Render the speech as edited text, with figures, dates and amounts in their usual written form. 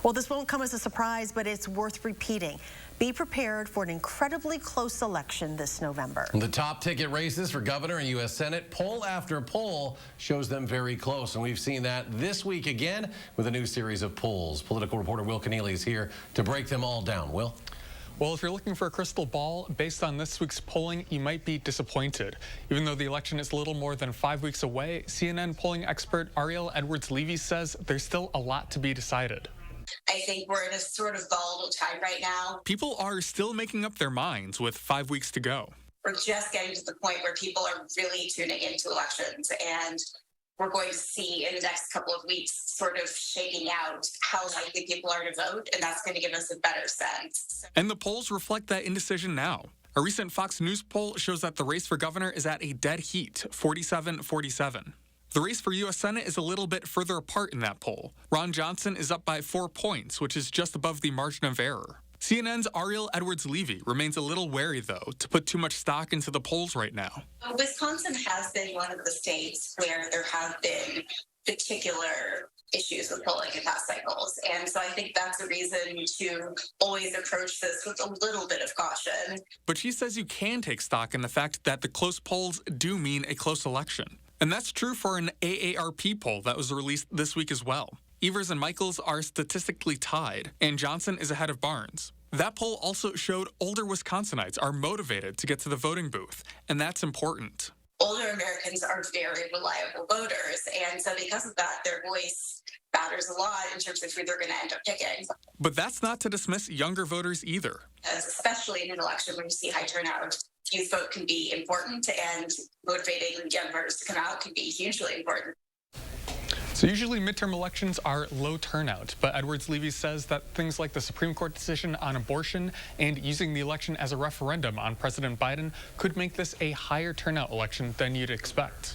Well, this won't come as a surprise, but it's worth repeating. Be prepared for an incredibly close election this November. The top ticket races for governor and U.S. Senate, poll after poll shows them very close. And we've seen that this week again with a new series of polls. Political reporter Will Keneally is here to break them all down. Will? Well, if you're looking for a crystal ball, based on this week's polling, you might be disappointed. Even though the election is little more than 5 weeks away, CNN polling expert Ariel Edwards-Levy says there's still a lot to be decided. I think we're in a sort of volatile time right now. People are still making up their minds with 5 weeks to go. We're just getting to the point where people are really tuning into elections, and we're going to see in the next couple of weeks sort of shaking out how likely people are to vote, and that's going to give us a better sense. And the polls reflect that indecision now. A recent Fox News poll shows that the race for governor is at a dead heat, 47-47. The race for U.S. Senate is a little bit further apart in that poll. Ron Johnson is up by 4 points, which is just above the margin of error. CNN's Ariel Edwards-Levy remains a little wary, though, to put too much stock into the polls right now. Wisconsin has been one of the states where there have been particular issues with polling in past cycles. And so I think that's a reason to always approach this with a little bit of caution. But she says you can take stock in the fact that the close polls do mean a close election. And that's true for an AARP poll that was released this week as well. Evers and Michaels are statistically tied, and Johnson is ahead of Barnes. That poll also showed older Wisconsinites are motivated to get to the voting booth, and that's important. Older Americans are very reliable voters, and so because of that, their voice matters a lot in terms of who they're going to end up picking. But that's not to dismiss younger voters either. Especially in an election when you see high turnout, youth vote can be important, and motivating young voters to come out can be hugely important. So usually midterm elections are low turnout, but Edwards-Levy says that things like the Supreme Court decision on abortion and using the election as a referendum on President Biden could make this a higher turnout election than you'd expect.